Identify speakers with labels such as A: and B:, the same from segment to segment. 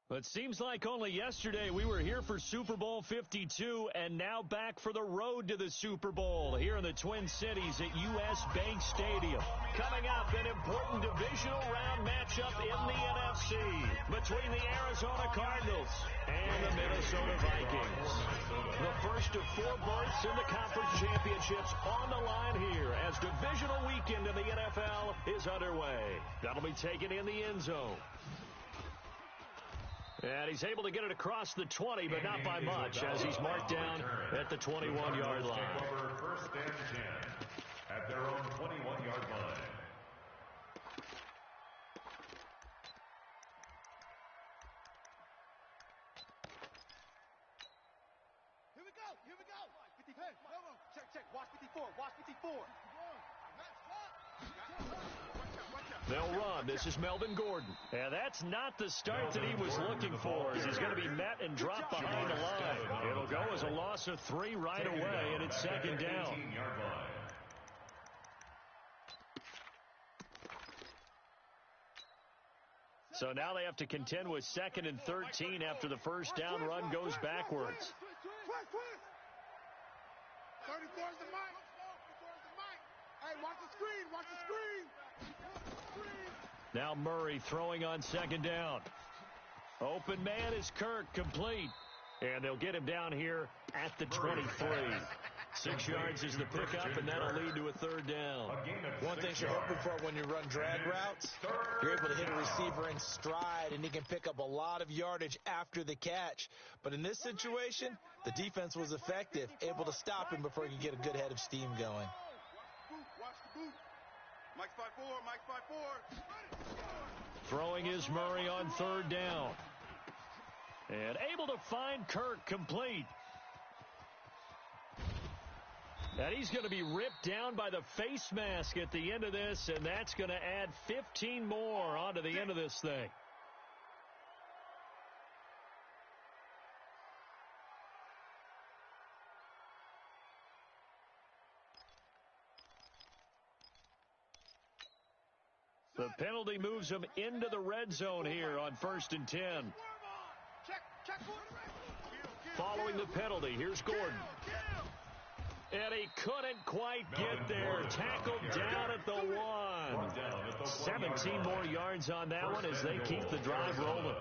A: It seems like only yesterday we were here for Super Bowl 52 and now back for the road to the Super Bowl here in the Twin Cities at U.S. Bank Stadium. Coming up, an important divisional round matchup in the NFC between the Arizona Cardinals and the Minnesota Vikings. The first of 4 berths in the conference championships on the line here as divisional weekend in the NFL is underway. That'll be taken in the end zone. And he's able to get it across the 20, but not by much, as he's marked down at the 21-yard line.
B: First and 10 at their own 21-yard line.
C: Here we go. 54. Hey, check. Watch 54.
A: They'll run. This is Melvin Gordon. And that's not the start that he was looking for, as he's going to be met and dropped behind the line. It'll go as a loss of 3 right away, and it's second down. So now they have to contend with 2nd and 13 after the first down run goes backwards.
C: 34's the mic. Hey, watch the screen.
A: Now Murray throwing on 2nd down. Open man is Kirk, complete. And they'll get him down here at the 23. 6 yards is the pickup, and that'll lead to a 3rd down.
D: One thing you're hoping for when you run drag routes, you're able to hit a receiver in stride, and he can pick up a lot of yardage after the catch. But in this situation, the defense was effective, able to stop him before he could get a good head of steam going.
C: Watch the boot. Mike's 5'4".
A: Throwing is Murray on 3rd down. And able to find Kirk, complete. And he's going to be ripped down by the face mask at the end of this, and that's going to add 15 more onto the end of this thing. The penalty moves him into the red zone here on 1st and 10. Following the penalty, here's Gordon. And he couldn't quite get there. Tackled down at the 1. 17 more yards on that one as they keep the drive rolling.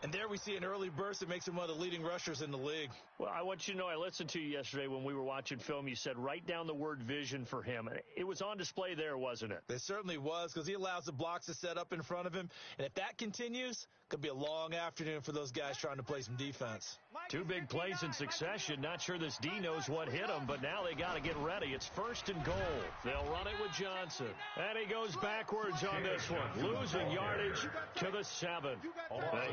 D: And there we see an early burst that makes him one of the leading rushers in the league.
A: Well, I want you to know, I listened to you yesterday when we were watching film. You said write down the word vision for him. It was on display there, wasn't it?
D: It certainly was, because he allows the blocks to set up in front of him. And if that continues, it could be a long afternoon for those guys trying to play some defense.
A: 2 big plays in succession. Not sure this D knows what hit him, but now they got to get ready. It's 1st and goal. They'll run it with Johnson. And he goes backwards on this one, losing yardage to the 7.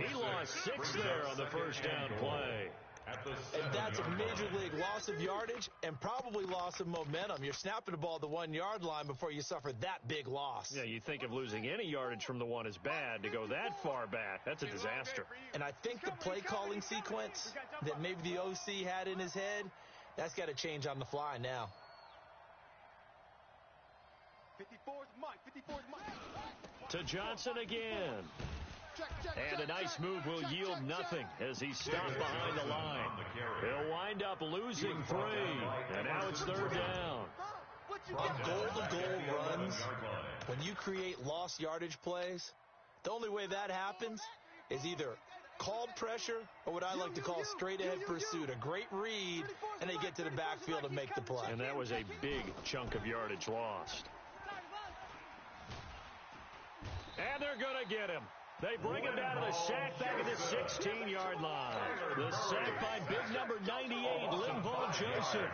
A: He lost 6 there on the first down play.
D: And that's a major league loss of yardage and probably loss of momentum. You're snapping the ball at the 1-yard line before you suffer that big loss.
A: Yeah, you think of losing any yardage from the 1 is bad. To go that far back, that's a disaster.
D: And I think the play calling sequence that maybe the OC had in his head, that's got to change on the fly now.
C: 54's Mike.
A: To Johnson again. And a nice move will yield nothing as he's stopped behind the line. He'll wind up losing 3, and now it's 3rd down.
D: On goal-to-goal runs, when you create lost yardage plays, the only way that happens is either called pressure or what I like to call straight-ahead pursuit. A great read, and they get to the backfield and make the play.
A: And that was a big chunk of yardage lost. And they're going to get him. They bring him down to the sack back at the 16-yard line. The sack by big number 98, Linval Joseph.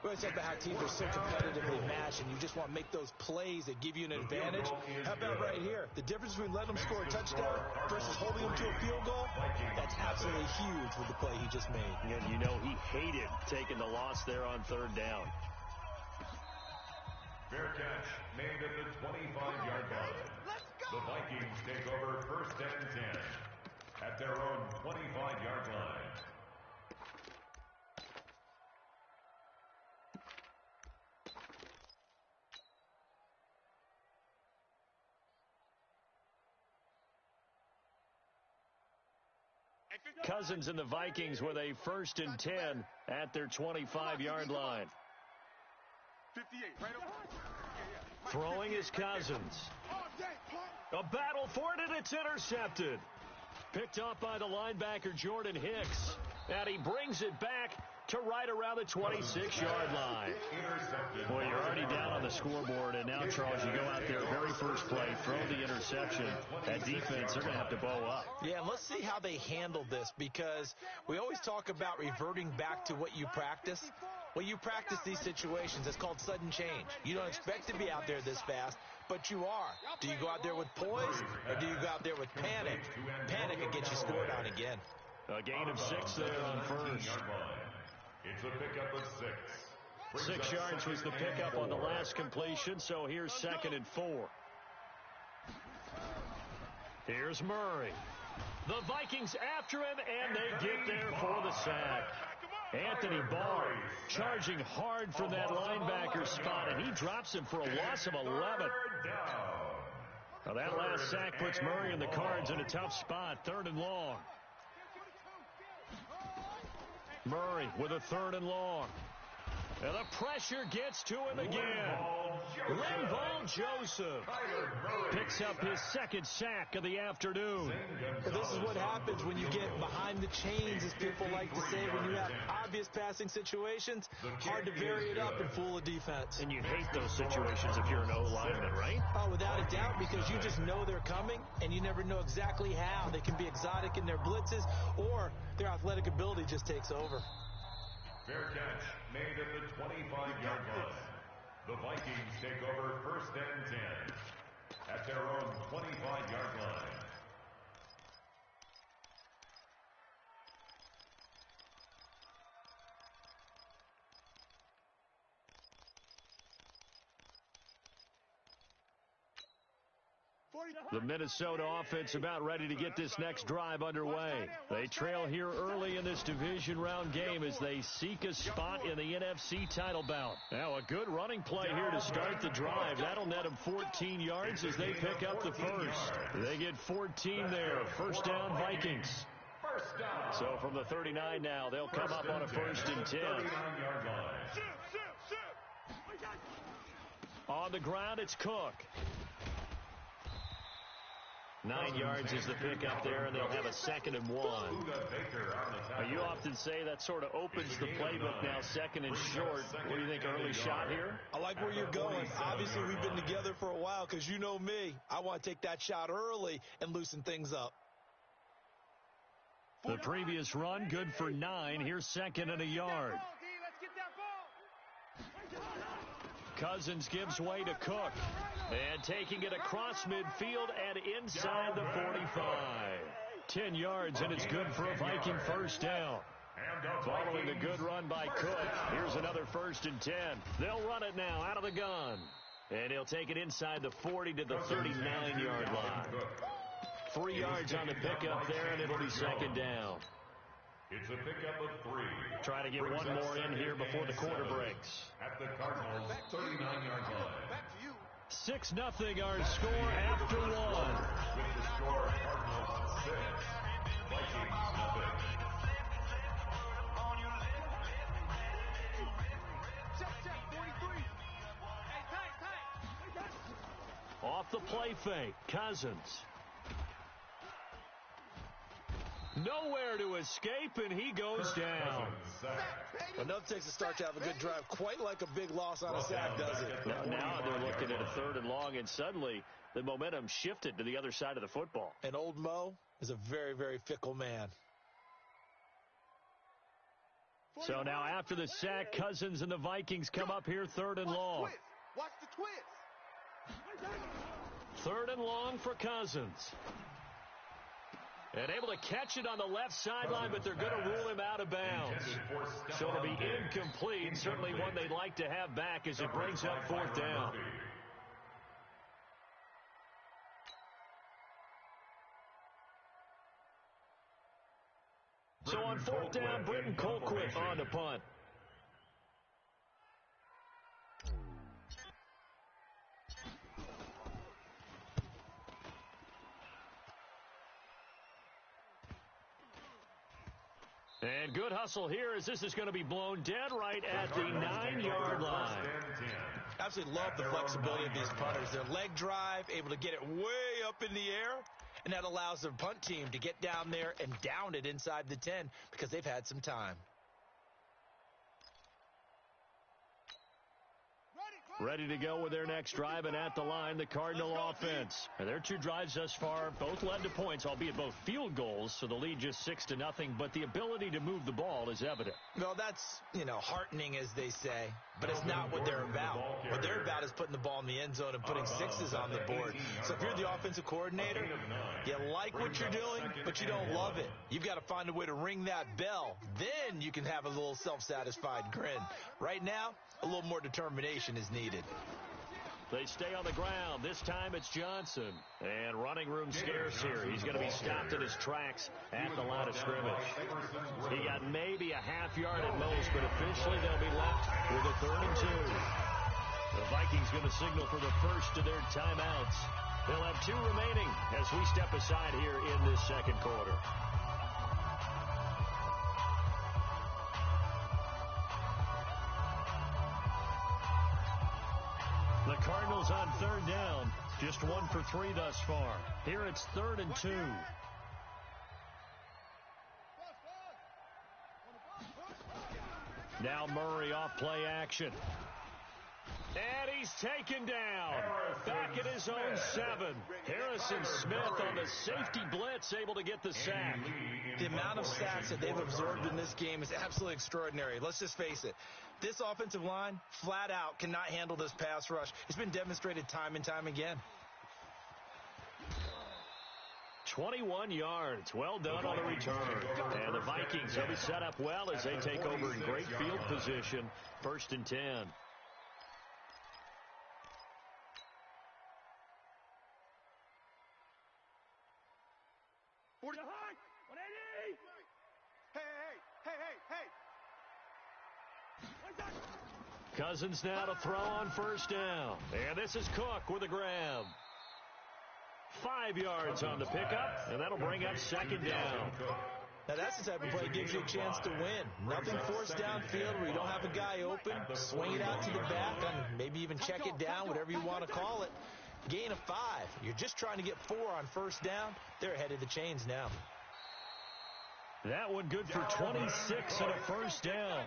D: Well, it's like how teams are so competitively matched, and you just want to make those plays that give you an advantage. How about right here? The difference between letting them score a touchdown versus holding them to a field goal, that's absolutely huge with the play he just made.
A: And you know he hated taking the loss there on 3rd down.
B: Fair catch made at the 25-yard line. The Vikings take over 1st and 10 at their own 25-yard line.
A: Cousins and the Vikings with a 1st and 10 at their 25-yard line.
C: 58, right over.
A: Throwing is Cousins. A battle for it, and it's intercepted. Picked off by the linebacker, Jordan Hicks. And he brings it back to right around the 26-yard line. Well, you're already down on the scoreboard, and now, Charles, you go out there, very first play, throw the interception. That defense, they're going to have to bow up.
D: Yeah, and let's see how they handle this, because we always talk about reverting back to what you practice. Well, you practice these situations. It's called sudden change. You don't expect to be out there this fast, but you are. Do you go out there with poise, or do you go out there with panic? Panic will get you scored on again.
A: A gain of 6 there on first.
B: It's a pickup of 6.
A: 6 yards was the pickup on the last completion, so here's 2nd and 4. Here's Murray. The Vikings after him, and they get there for the sack. Anthony Barr charging hard for that linebacker spot, and he drops him for a loss of 11. Now that last sack puts Murray and the Cards in a tough spot, 3rd and long. Murray with a 3rd and long. And the pressure gets to him again. Linval Joseph picks up his 2nd sack of the afternoon.
D: Well, this is what happens when you get behind the chains, as people like to say, when you have obvious passing situations. Hard to vary it up and fool a defense.
A: And you hate those situations if you're an O-lineman, right?
D: Oh, without a doubt, because you just know they're coming, and you never know exactly how. They can be exotic in their blitzes, or their athletic ability just takes over.
B: Fair catch made at the 25-yard line. The Vikings take over 1st and 10 at their own 25-yard line.
A: The Minnesota offense about ready to get this next drive underway. They trail here early in this division round game as they seek a spot in the NFC title bout. Now a good running play here to start the drive. That'll net them 14 yards as they pick up the first. They get 14 there. 1st down Vikings. So from the 39 now, they'll come up on a 1st and 10. On the ground, it's Cook. 9 yards is the pickup there, and they'll have a 2nd and 1. You often say that sort of opens the playbook now, 2nd and short. What do you think, early shot here?
D: I like where you're going. Obviously, we've been together for a while, because you know me. I want to take that shot early and loosen things up.
A: The previous run, good for 9. Here's 2nd and a yard. Cousins gives way to Cook. And taking it across midfield and inside the 45. 10 yards, and it's good for a Viking 1st down. Following the good run by Cook, here's another 1st and 10. They'll run it now out of the gun. And he'll take it inside the 40 to the 39-yard line. 3 yards on the pickup there, and it'll be 2nd down.
B: It's a pickup of 3.
A: Try to get one more in here before the quarter breaks.
B: At the Cardinals' 39-yard line.
A: 6-0 our score after 1.
B: With the score, Cardinals 6, Vikings 0.
A: Off the play fake, Cousins. Nowhere to escape, and he goes down.
D: Enough takes a start to have a good drive, quite like a big loss on a sack, does it?
A: Now they're looking at a 3rd and long, and suddenly the momentum shifted to the other side of the football.
D: And old Mo is a very, very fickle man.
A: So now after the sack, Cousins and the Vikings come up here 3rd and long.
C: Watch the twist.
A: 3rd and long for Cousins. And able to catch it on the left sideline, but they're going to rule him out of bounds. So it'll be incomplete. Certainly one they'd like to have back as it brings up 4th down. So on 4th down, Britton Colquitt on the punt. And good hustle here as this is going to be blown dead right at the 9-yard line.
D: Absolutely love the flexibility of these punters. Their leg drive, able to get it way up in the air, and that allows their punt team to get down there and down it inside the 10 because they've had some time.
A: Ready to go with their next drive, and at the line, the Cardinal offense. And their 2 drives thus far both led to points, albeit both field goals, so the lead just 6-0, but the ability to move the ball is evident.
D: Well, that's, heartening, as they say, but it's not what they're about. What they're about is putting the ball in the end zone and putting sixes on the board. So if you're the offensive coordinator, you like what you're doing, but you don't love it. You've got to find a way to ring that bell. Then you can have a little self-satisfied grin. Right now, a little more determination is needed.
A: They stay on the ground. This time it's Johnson. And running room scarce here. He's going to be stopped in his tracks at the line of scrimmage. He got maybe a half yard at most, but officially they'll be left with a 3rd and 2. The Vikings going to signal for the first of their timeouts. They'll have 2 remaining as we step aside here in this second quarter. The Cardinals on 3rd down, just 1 for 3 thus far. Here it's 3rd and 2. Now Murray off play action. And he's taken down. Back at his own 7. Harrison Smith on the safety blitz, able to get the sack.
D: The amount of sacks that they've absorbed in this game is absolutely extraordinary. Let's just face it. This offensive line, flat out, cannot handle this pass rush. It's been demonstrated time and time again.
A: 21 yards. Well done on the return. And the Vikings will be set up well as they take over in great field position. 1st and 10. Cousins now to throw on 1st down. And this is Cook with a grab. 5 yards on the pickup, and that'll bring up 2nd down.
D: Now that's the type of play that gives you a chance to win. Nothing forced downfield where you don't have a guy open. Swing it out to the back and maybe even check it down, whatever you want to call it. Gain of 5. You're just trying to get 4 on 1st down. They're ahead of the chains now.
A: That one good for 26 and a 1st down.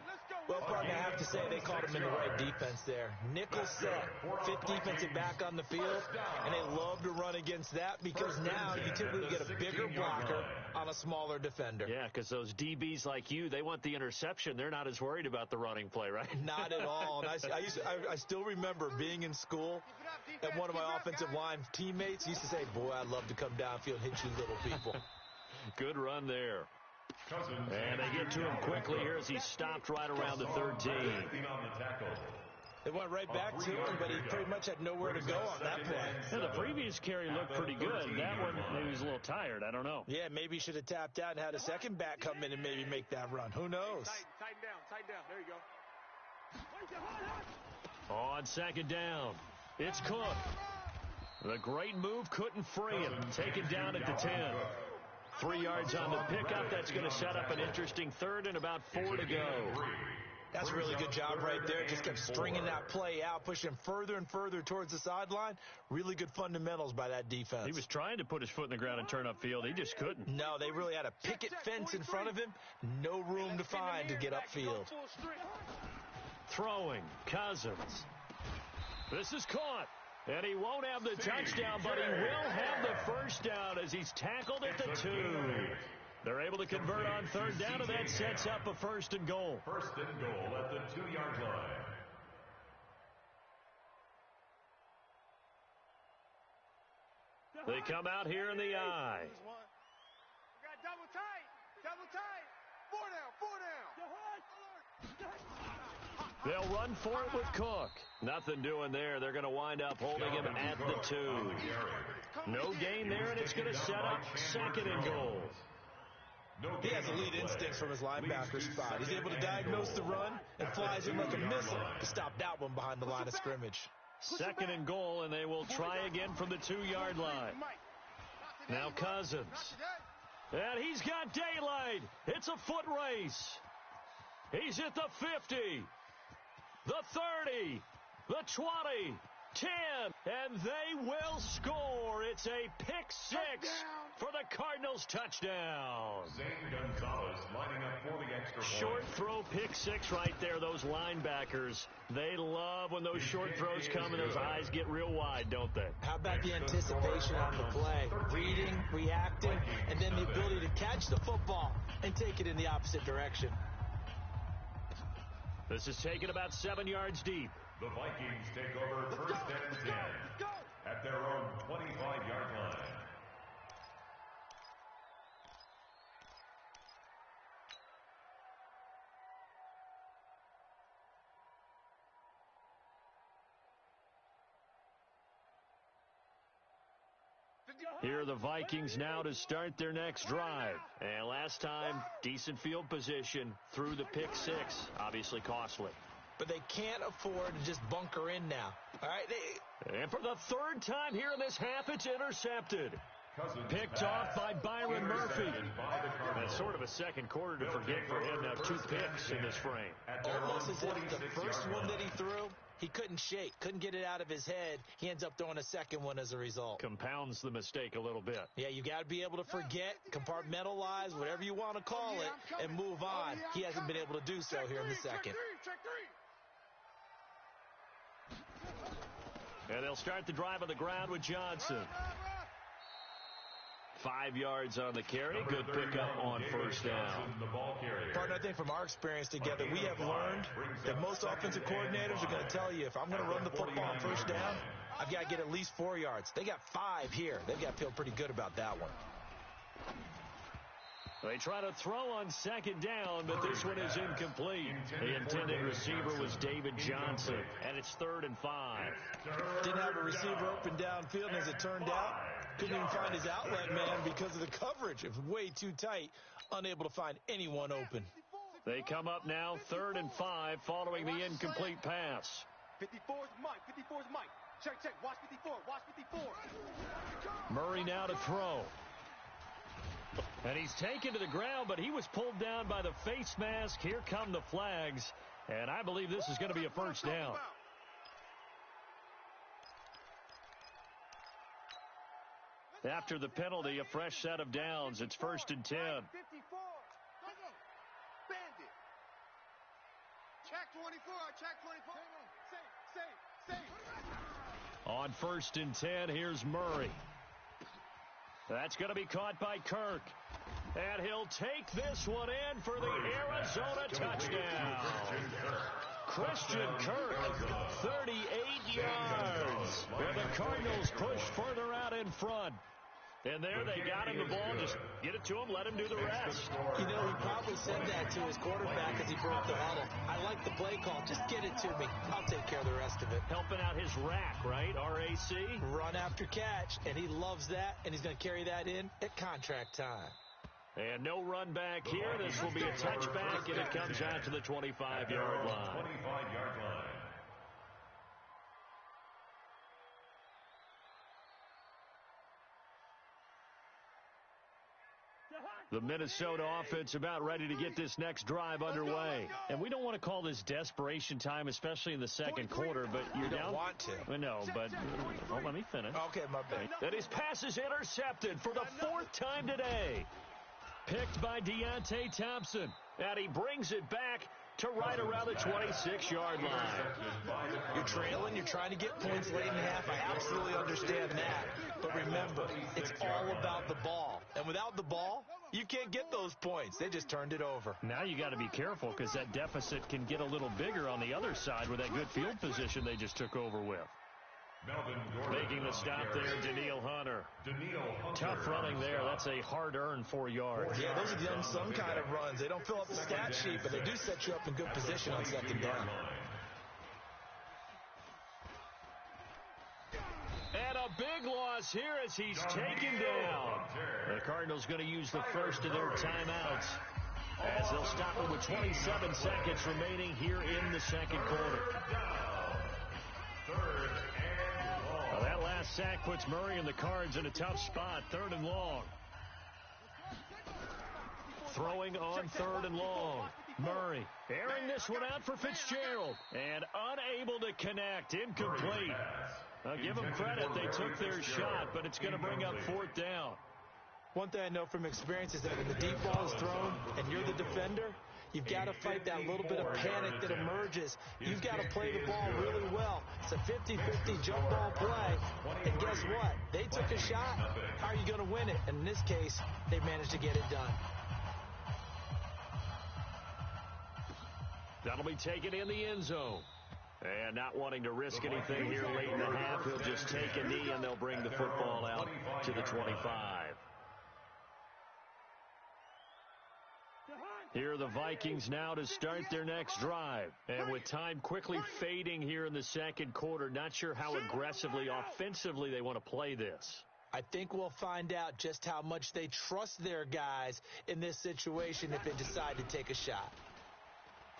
D: Well, partner, I have to say they caught him in the right defense there. Nickel set, 5th defensive back on the field, and they love to run against that because now you typically get a bigger blocker on a smaller defender.
A: Yeah, because those DBs like you, they want the interception. They're not as worried about the running play, right?
D: Not at all. And I still remember being in school, and one of my offensive line teammates used to say, boy, I'd love to come downfield and hit you little people.
A: Good run there. And they get to him quickly here as he stopped right around the 13.
D: They went right back to him, but he pretty much had nowhere to go on that play.
A: Yeah, the previous carry looked pretty good. That one, he was a little tired. I don't know.
D: Yeah, maybe he should have tapped out and had a second back come in and maybe make that run. Who knows?
C: Tighten down. There you go.
A: On 2nd down, it's Cook. The great move couldn't free him. Taken down at the 10. 3 yards on the pickup. That's going to set up an interesting 3rd and about 4 to go.
D: That's a really good job right there. Just kept stringing that play out, pushing further and further towards the sideline. Really good fundamentals by that defense.
A: He was trying to put his foot in the ground and turn upfield. He just couldn't.
D: No, they really had a picket fence in front of him. No room to find to get upfield.
A: Throwing, Cousins. This is caught. And he won't have the touchdown, but he will have the 1st down as he's tackled at the 2. They're able to convert on 3rd down, and that sets up a 1st and goal.
B: 1st and goal at the 2-yard line.
A: They come out here in the eye.
C: Got double tight. 4 down.
A: They'll run for it with Cook. Nothing doing there. They're going to wind up holding him at the 2. No gain there, and it's going to set up 2nd and goal.
D: He has elite instincts from his linebacker spot. He's able to diagnose the run and flies in like a missile to stop that one behind the line of scrimmage.
A: 2nd and goal, and they will try again from the 2-yard line. Now Cousins. And he's got daylight. It's a foot race. He's at the 50, the 30, the 20, 10, and they will score. It's a pick six for the Cardinals touchdown.
B: Zane Gonzalez lining up for the extra point.
A: Short throw pick six right there. Those linebackers, they love when those short throws come and those eyes get real wide, don't they?
D: How about the anticipation on the play? Reading, reacting, and then the ability to catch the football and take it in the opposite direction.
A: This is taken about 7 yards deep.
B: The Vikings take over first and 10 at their own 25-yard line.
A: Here are the Vikings now to start their next drive. And last time, decent field position through the pick six. Obviously costly.
D: But they can't afford to just bunker in now. All right?
A: And for the third time here in this half, it's intercepted. Picked off by Byron Murphy. That's sort of a second quarter to forget for him. Now 2 picks in this frame.
D: Almost as if the first one that he threw, he couldn't shake, couldn't get it out of his head. He ends up throwing a second one as a result.
A: Compounds the mistake a little bit.
D: Yeah, you got to be able to forget, compartmentalize, whatever you want to call it, and move on. He hasn't been able to do so here in the second.
A: And they'll start the drive on the ground with Johnson. 5 yards on the carry. Good pickup on first down.
D: Partner, I think from our experience together, we have learned that most offensive coordinators are going to tell you, if I'm going to run the football on first down, I've got to get at least 4 yards. They got 5 here. They've got to feel pretty good about that one.
A: They try to throw on second down, but this one is incomplete. The intended receiver was David Johnson, and it's 3rd and 5.
D: Didn't have a receiver open downfield, and as it turned out, couldn't even find his outlet man because of the coverage. It was way too tight, unable to find anyone open.
A: They come up now 3rd and 5 following the incomplete pass.
C: 54's Mike. 54's Mike. Check. Watch 54. Watch 54.
A: Murray now to throw. And he's taken to the ground, but he was pulled down by the face mask. Here come the flags, and I believe this is going to be a first down. After the penalty, a fresh set of downs. It's 1st and 10.
C: 54. Bandit. Check 24. Check 24. Save.
A: On 1st and 10, here's Murray. That's going to be caught by Kirk. And he'll take this one in for the Arizona touchdown. Christian Kirk, 38 yards. Where the Cardinals push further out in front. And there they got him the ball. Just get it to him, let him do the rest.
D: You know, he probably said that to his quarterback as he broke the huddle. I like the play call. Just get it to me. I'll take care of the rest of it.
A: Helping out his rack, right? RAC.
D: Run after catch, and he loves that, and he's going to carry that in at contract time.
A: And no run back here. This will be a touchback, and it comes out to the 25-yard line.
B: 25-yard line.
A: The Minnesota offense about ready to get this next drive underway. And we don't want to call this desperation time, especially in the second quarter, but you
D: don't want to.
A: No, but well, let me finish.
D: Okay, my bad.
A: That his pass is intercepted for the 4th time today. Picked by Deontay Thompson. And he brings it back to right around the 26-yard line.
D: You're trailing. You're trying to get points late in the half. I absolutely understand that. But remember, it's all about the ball. And without the ball, you can't get those points. They just turned it over.
A: Now you got to be careful because that deficit can get a little bigger on the other side with that good field position they just took over with. Making the stop there, Danielle Hunter. Tough running there. That's a hard-earned 4 yards.
D: Yeah, those are the unsung kind of runs. They don't fill up the stat sheet, but they do set you up in good position on second down.
A: And a big loss here as he's taken down. The Cardinals going to use the first of their timeouts as they'll stop him with 27 seconds remaining here in the second quarter. Well, that last sack puts Murray and the Cards in a tough spot, 3rd and long. Throwing on 3rd and long. Murray airing this one out for Fitzgerald. And unable to connect. Incomplete. Give them credit. They took their shot, but it's going to bring up 4th down.
D: One thing I know from experience is that when the deep ball is thrown and you're the defender, you've got to fight that little bit of panic that emerges. You've got to play the ball really well. It's a 50-50 jump ball play. And guess what? They took a shot. How are you going to win it? And in this case, they managed to get it done.
A: That'll be taken in the end zone. And not wanting to risk anything here late in the half, he'll just take a knee and they'll bring the football out to the 25. Here are the Vikings now to start their next drive. And with time quickly fading here in the second quarter, not sure how aggressively, offensively they want to play this.
D: I think we'll find out just how much they trust their guys in this situation if they decide to take a shot.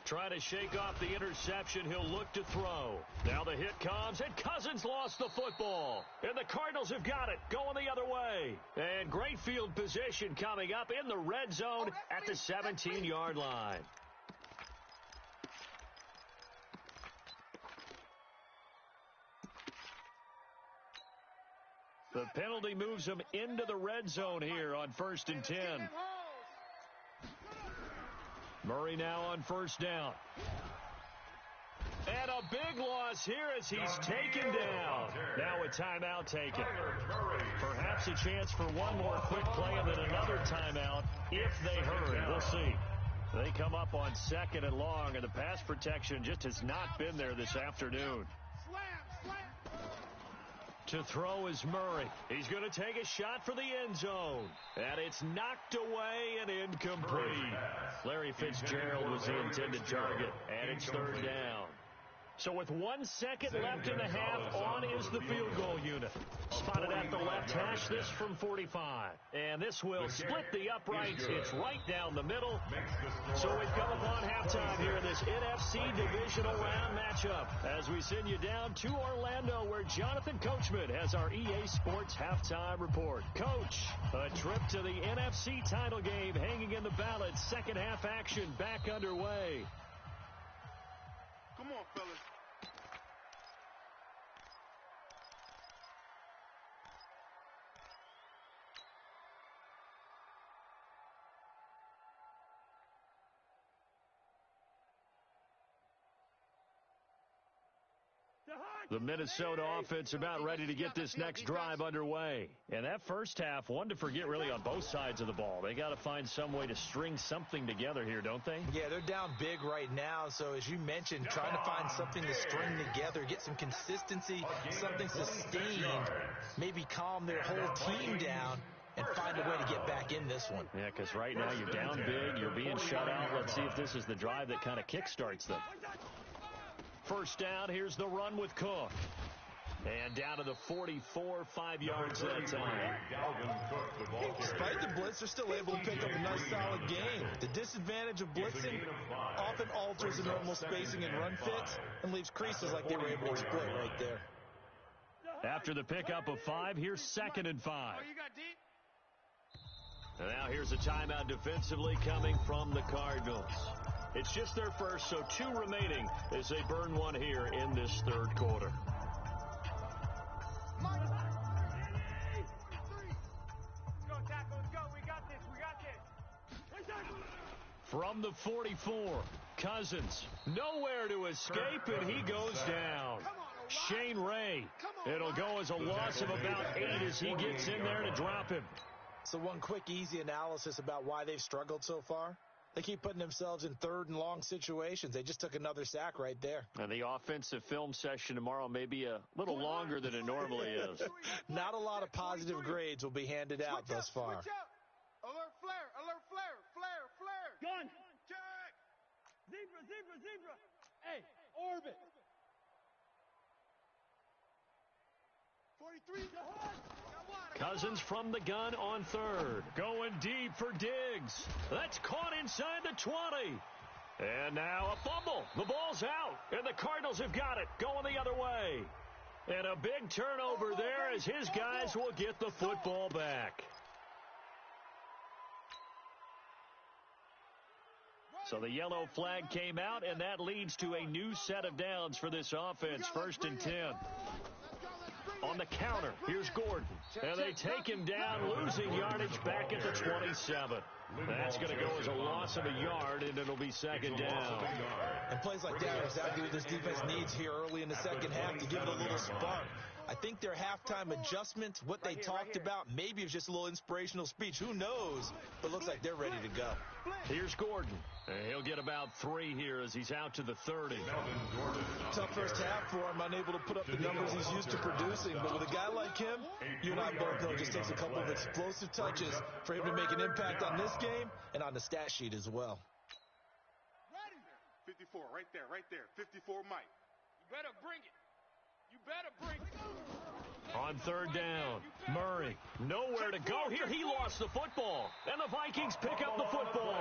A: Trying to shake off the interception, he'll look to throw. Now the hit comes, and Cousins lost the football. And the Cardinals have got it, going the other way. And great field position coming up in the red zone at the 17-yard line. The penalty moves them into the red zone here on 1st and 10. Murray now on 1st down. And a big loss here as he's taken down. Now a timeout taken. Perhaps a chance for one more quick play and then another timeout if they hurry. We'll see. They come up on 2nd and long, and the pass protection just has not been there this afternoon. To throw is Murray. He's going to take a shot for the end zone. And it's knocked away and incomplete. Larry Fitzgerald was the intended target. And it's 3rd down. So with 1 second left in the half, on is the field goal unit. Spotted at the left hash, this from 45. And this will split the uprights. It's right down the middle. So we've come upon halftime here in this NFC divisional round matchup as we send you down to Orlando where Jonathan Coachman has our EA Sports halftime report. Coach, a trip to the NFC title game hanging in the balance. Second half action back underway.
C: Come on, fellas.
A: The Minnesota offense about ready to get this next drive underway. And that first half, one to forget really on both sides of the ball. They got to find some way to string something together here, don't they?
D: Yeah, they're down big right now. So as you mentioned, trying to find something to string together, get some consistency, something sustained, maybe calm their whole team down and find a way to get back in this one.
A: Yeah, because right now you're down big, you're being shut out. Let's see if this is the drive that kind of kickstarts them. First down, here's the run with Cook. And down to the 44, 5 yards that time.
D: Despite the blitz, they're still able to pick up a nice solid gain. The disadvantage of blitzing often alters the normal spacing and run fits and leaves creases like they were able to exploit right there.
A: After the pickup of 5, here's 2nd and 5. And now here's a timeout defensively coming from the Cardinals. It's just their first, so 2 remaining as they burn one here in this 3rd quarter.
C: Let's go, tackle. Let's go. We got this. We got this.
A: From the 44, Cousins nowhere to escape, and he goes down. Shane Ray. It'll go as a loss of about 8 as he gets in there to drop him.
D: So one quick, easy analysis about why they've struggled so far. They keep putting themselves in 3rd and long situations. They just took another sack right there.
A: And the offensive film session tomorrow may be a little longer than it normally is.
D: Not a lot of positive grades will be handed out thus far.
C: Alert flare, alert flare, flare. Gun. Check. Zebra. Hey, orbit. 43.
A: Cousins from the gun on 3rd. Going deep for Diggs. That's caught inside the 20. And now a fumble. The ball's out. And the Cardinals have got it. Going the other way. And a big turnover there as his guys will get the football back. So the yellow flag came out, and that leads to a new set of downs for this offense. 1st and 10. On the counter, here's Gordon. And they take him down, losing yardage back at the 27. That's going to go as a loss of a yard, and it'll be 2nd down.
D: And plays like that are exactly what this defense needs here early in the second half to give it a little spark. I think their halftime adjustments, what they talked about, maybe it's just a little inspirational speech. Who knows? But looks like they're ready to go.
A: Here's Gordon. He'll get about 3 here as he's out to the 30.
D: Tough first half for him, unable to put up the numbers he's used to producing. But with a guy like him, you and I both know it just takes a couple of explosive touches for him to make an impact on this game and on the stat sheet as well.
C: 54, right there. 54, Mike. You better bring it.
A: On 3rd down, Murray, nowhere to go here. He lost the football, and the Vikings pick up the football.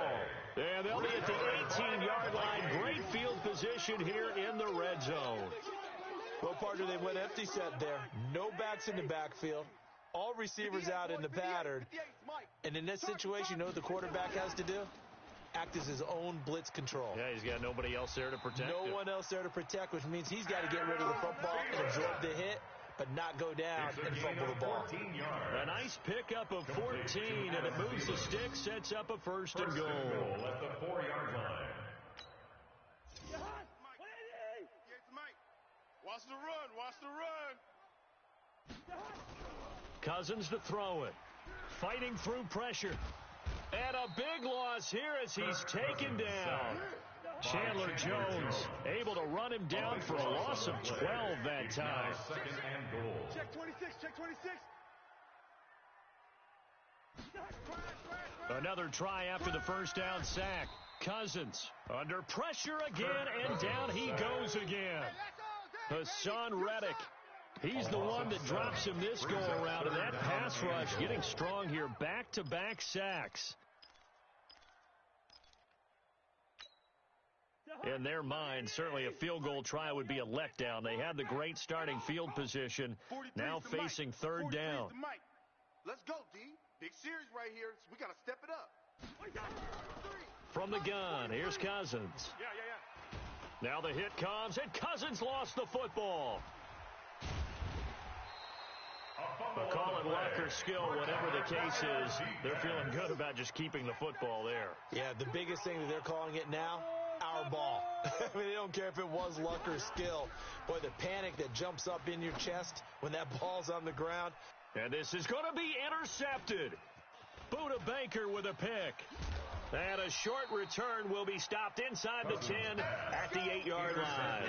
A: And they'll be at the 18-yard line. Great field position here in the red zone.
D: Well, partner, they went empty set there. No backs in the backfield. All receivers out in the pattern. And in this situation, you know what the quarterback has to do? Act as his own blitz control.
A: Yeah, he's got nobody else there to protect him.
D: No one else there to protect, which means he's got to get rid of the football and absorb the hit, but not go down and fumble the ball.
A: A nice pickup of 14, and it moves the stick, sets up a 1st and goal.
B: At the 4-yard line.
C: Watch the run.
A: Cousins to throw it. Fighting through pressure. And a big loss here as he's taken down. Chandler Jones able to run him down for a loss of 12 that time.
B: 2nd and goal.
C: Check 26.
A: Another try after the 1st down sack. Cousins under pressure again, and down he goes again. Hassan Reddick. He's the one that drops him this go-around, and that pass rush getting strong here. Back-to-back sacks. In their mind, certainly a field goal try would be a letdown. They had the great starting field position, now facing 3rd down.
C: Let's go, D. Big series right here. We got to step it up.
A: From the gun, here's Cousins. Now the hit comes, and Cousins lost the football. We'll call it luck or skill, whatever the case is. They're feeling good about just keeping the football there.
D: Yeah, the biggest thing that they're calling it now, our ball. I mean, they don't care if it was luck or skill. Boy, the panic that jumps up in your chest when that ball's on the ground.
A: And this is going to be intercepted. Buda Baker with a pick. And a short return will be stopped inside the 10 at the 8-yard line.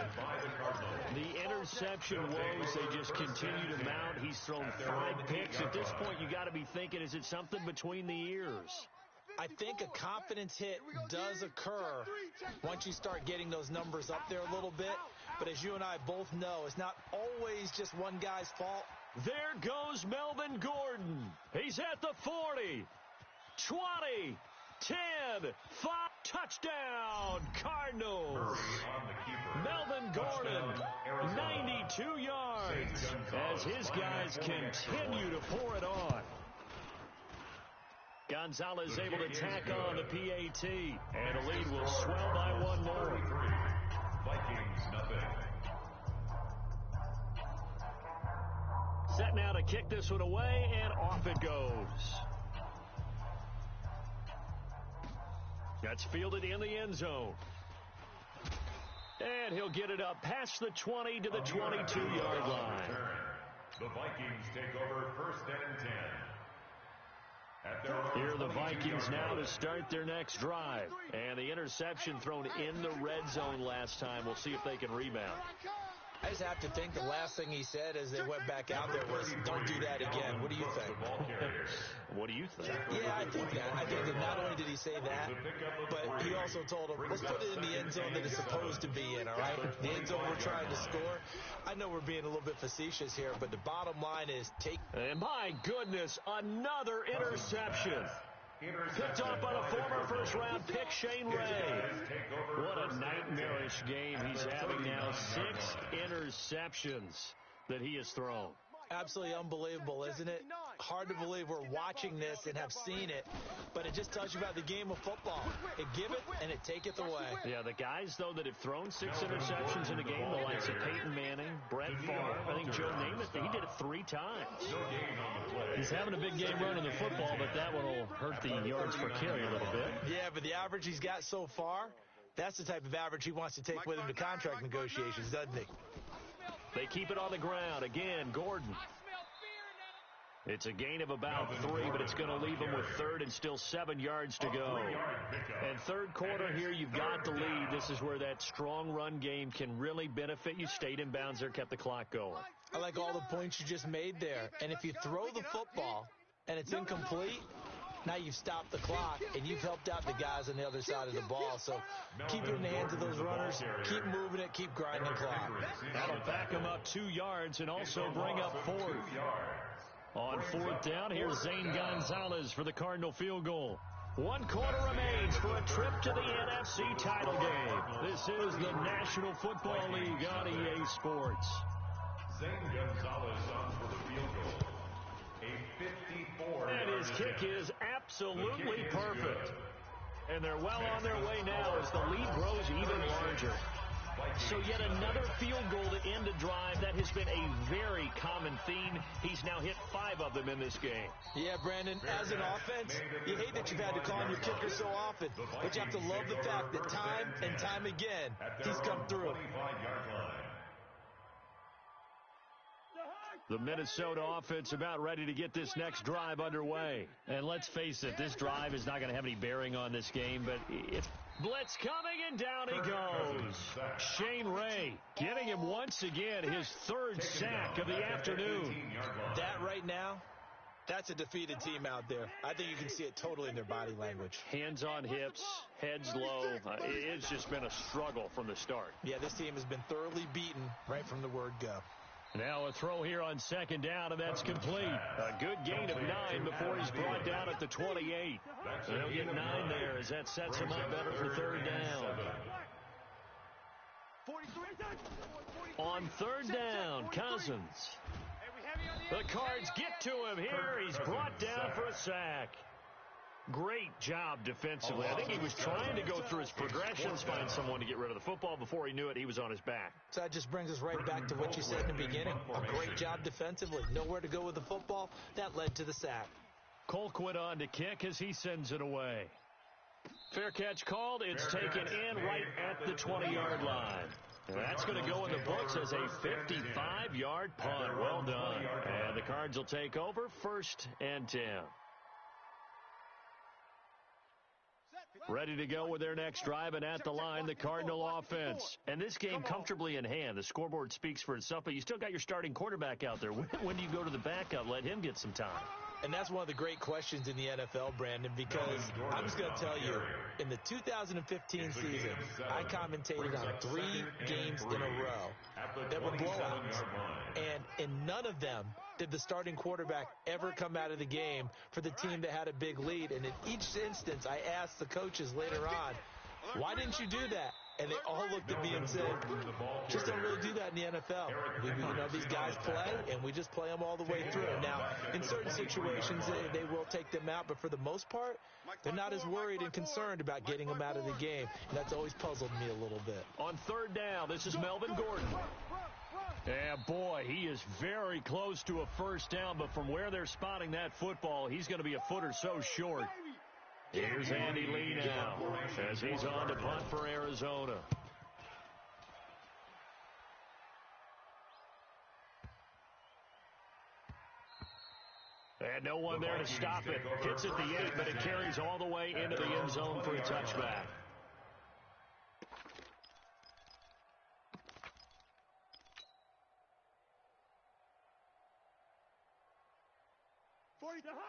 A: The interception woes, they just continue to mount. He's thrown 5 picks. At this point, you got to be thinking, is it something between the ears?
D: I think a confidence hit does occur once you start getting those numbers up there a little bit. But as you and I both know, it's not always just one guy's fault.
A: There goes Melvin Gordon. He's at the 40, 20, 10, 5, touchdown, Cardinals. Melvin Gordon, 92 yards, as his guys continue to pour it on. Gonzalez able to tack on the PAT, and the lead will swell by 1 more.
B: Vikings nothing.
A: Set now to kick this one away, and off it goes. That's fielded in the end zone. And he'll get it up past the 20 to the 22-yard line.
B: The Vikings take over 1st and 10.
A: Here are the Vikings now to start their next drive. And the interception thrown in the red zone last time. We'll see if they can rebound.
D: I just have to think the last thing he said as they went back out there was, don't do that again. What do you think?
A: What do you think?
D: Yeah, I think that. I think that not only did he say that, but he also told him, let's put it in the end zone that it's supposed to be in, all right? The end zone we're trying to score. I know we're being a little bit facetious here, but the bottom line is take...
A: And my goodness, another interception. Picked off by the former first-round pick, Shane Ray. What a nightmarish game he's having now. 6 interceptions that he has thrown.
D: Absolutely unbelievable, isn't it? hard to believe we're watching this and have seen it, but it just tells you about the game of football. It giveth and it taketh away.
A: Yeah, the guys, though, that have thrown 6 interceptions in the game, the likes of Peyton Manning, Brett Favre, I think Joe Namath, he did it 3 times. He's having a big game running the football, but that one will hurt the yards per carry a little bit.
D: Yeah, but the average he's got so far, that's the type of average he wants to take with him to contract negotiations, doesn't he?
A: They keep it on the ground. Again, Gordon. It's a gain of about 3, but it's going to leave them with 3rd and still 7 yards to go. And third quarter here, you've got the lead. This is where that strong run game can really benefit you. Stayed in bounds there, kept the clock going.
D: I like all the points you just made there. And if you throw the football and it's incomplete, now you've stopped the clock and you've helped out the guys on the other side of the ball. So keep it in the hands of those runners, keep moving it, keep grinding clock.
A: That'll back them up 2 yards and also bring up 4th. On 4th down, here's Zane Gonzalez for the Cardinal field goal. 1 quarter remains for a trip to the NFC title game. This is the National Football League on EA Sports.
B: Zane Gonzalez on for the field goal. A 54.
A: And his kick is absolutely perfect. And they're well on their way now as the lead grows even larger. So yet another field goal to end a drive. That has been a very common theme. He's now hit 5 of them in this game.
D: Yeah, Brandon, as an offense, you hate that you've had to call on your kicker so often, but you have to love the fact that time and time again, he's come through.
A: The Minnesota offense about ready to get this next drive underway. And let's face it, this drive is not going to have any bearing on this game, but it's blitz coming, and down he goes. Shane Ray getting him once again, his 3rd sack of the afternoon.
D: That right now, that's a defeated team out there. I think you can see it totally in their body language.
A: Hands on hips, heads low. It's just been a struggle from the start.
D: Yeah, this team has been thoroughly beaten right from the word go.
A: Now a throw here on 2nd down, and that's complete. A good gain of 9 before he's brought down at the 28. They'll get 9 there as that sets him up better for 3rd down. On 3rd down, Cousins. The Cards get to him here. He's brought down for a sack. Great job defensively. I think he was trying to go through his progressions, find someone to get rid of the football. Before he knew it, he was on his back.
D: So that just brings us right back to what you said in the beginning. A great job defensively. Nowhere to go with the football. That led to the sack.
A: Colquitt on to kick as he sends it away. Fair catch called. It's taken in right at the 20-yard line. And that's going to go in the books as a 55-yard punt. Well done. And the Cards will take over 1st and 10. Ready to go with their next drive, and at the line, the Cardinal offense. And this game comfortably in hand. The scoreboard speaks for itself, but you still got your starting quarterback out there. When do you go to the backup? Let him get some time.
D: And that's one of the great questions in the NFL, Brandon, because I'm just going to tell you, in the 2015 season, I commentated on 3 games in a row that were blowouts. And in none of them did the starting quarterback ever come out of the game for the team that had a big lead. And in each instance, I asked the coaches later on, why didn't you do that? And they all looked at me and said, just don't really do that in the NFL. These guys play, and we just play them all the way through. Now, in certain situations, they will take them out, but for the most part, they're not as worried and concerned about getting them out of the game. And that's always puzzled me a little bit.
A: On 3rd down, this is Melvin Gordon. Yeah, boy, he is very close to a 1st down, but from where they're spotting that football, he's going to be a foot or so short. Here's Andy Lee now as he's on to punt for Arizona. And no one there to stop it. Hits at the 8, but it carries all the way into the end zone for a touchback.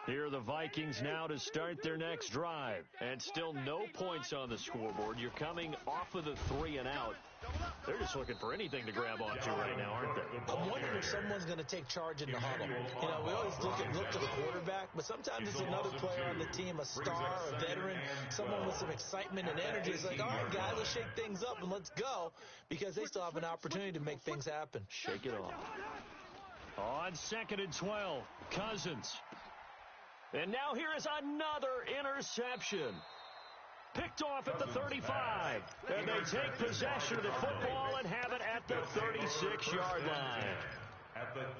A: Here are the Vikings now to start their next drive. And still no points on the scoreboard. You're coming off of the 3 and out. They're just looking for anything to grab onto right now, aren't they?
D: I'm wondering if someone's going to take charge in the huddle. We always look to the quarterback, but sometimes it's another player on the team, a star, a veteran, someone with some excitement and energy. It's like, all right, guys, let's shake things up and let's go, because they still have an opportunity to make things happen.
A: Shake it off. On 2nd and 12, Cousins. And now here is another interception. Picked off at the 35. And they take possession of the football and have it at the 36-yard line.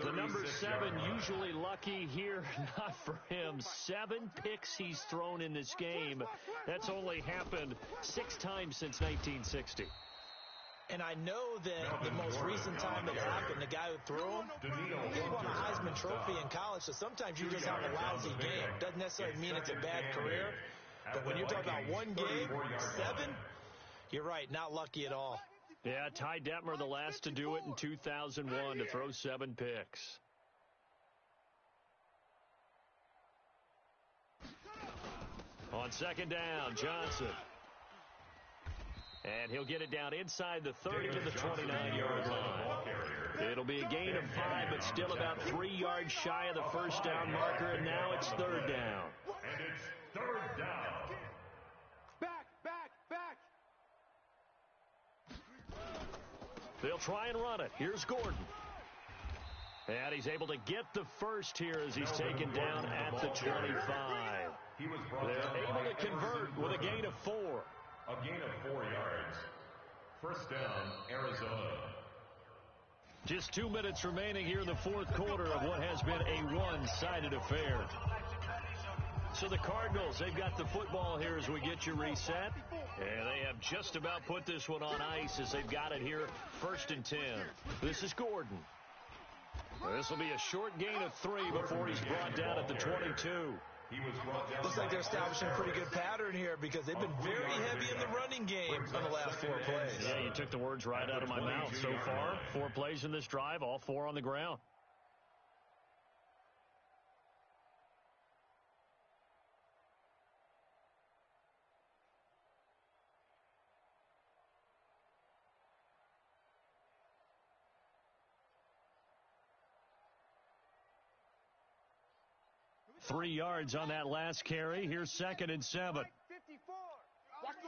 A: The number 7 usually lucky here. Not for him. 7 picks he's thrown in this game. That's only happened 6 times since 1960.
D: And I know that the most recent time it happened, the guy who threw him, he won a Heisman Trophy in college, so sometimes you just have a lousy game. Doesn't necessarily mean it's a bad career, but when you're talking about one game, 7, you're right, not lucky at all.
A: Yeah, Ty Detmer, the last to do it in 2001, to throw 7 picks. On 2nd down, Johnson. And he'll get it down inside the 30 to the 29-yard line. It'll be a gain of 5, but still about 3 yards shy of the first down marker, and now it's 3rd down.
B: And it's 3rd down.
C: Back.
A: They'll try and run it. Here's Gordon. And he's able to get the first here as he's taken down at the 25. They're able to convert with a gain of 4.
B: A gain of 4 yards. First down, Arizona.
A: Just 2 minutes remaining here in the 4th quarter of what has been a one-sided affair. So the Cardinals, they've got the football here as we get you reset. And they have just about put this one on ice as they've got it here, 1st and 10. This is Gordon. This will be a short gain of 3 before he's brought down at the 22.
D: Looks like they're establishing a pretty good pattern here because they've been very heavy in the running game on the last 4 plays.
A: Yeah, you took the words right out of my mouth. So far, 4 plays in this drive, all 4 on the ground. Three yards on that last carry. Here's 2nd and 7.
C: 54. Watch the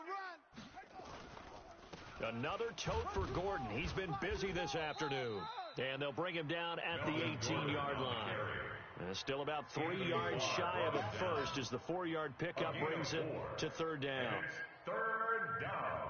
C: run.
A: Another tote for Gordon. He's been busy this afternoon. And they'll bring him down at the 18-yard line. And still about 3 yards shy of a first as the 4-yard pickup brings it to 3rd down.
B: 3rd down.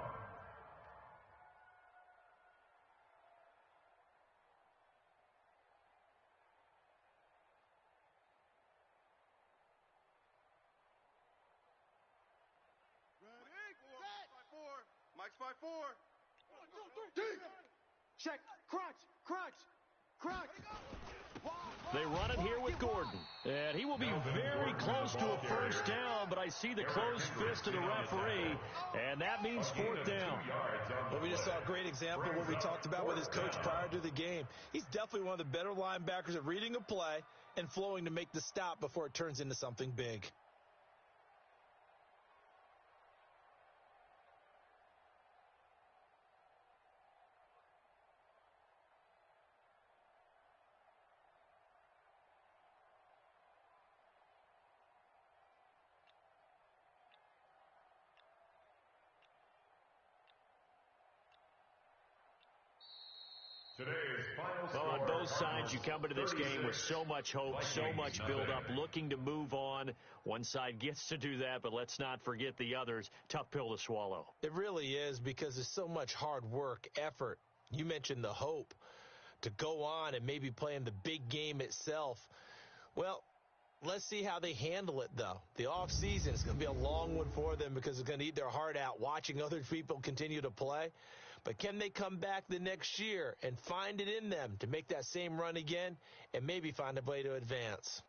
C: Mike's 5-4. 1, 2, 3. Check. Crunch.
A: They run it here with Gordon. And he will be very close to a first down, but I see the closed fist of the referee, and that means 4th down.
D: Well, we just saw a great example of what we talked about with his coach prior to the game. He's definitely one of the better linebackers at reading a play and flowing to make the stop before it turns into something big.
A: Well, on both sides, you come into this game with so much hope, so much build-up, looking to move on. One side gets to do that, but let's not forget the others. Tough pill to swallow.
D: It really is because there's so much hard work, effort. You mentioned the hope to go on and maybe play in the big game itself. Well, let's see how they handle it, though. The offseason is going to be a long one for them because it's going to eat their heart out watching other people continue to play. But can they come back the next year and find it in them to make that same run again and maybe find a way to advance?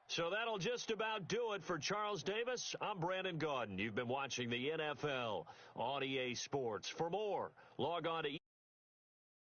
A: So that'll just about do it for Charles Davis. I'm Brandon Gaudin. You've been watching the NFL on EA Sports. For more, log on to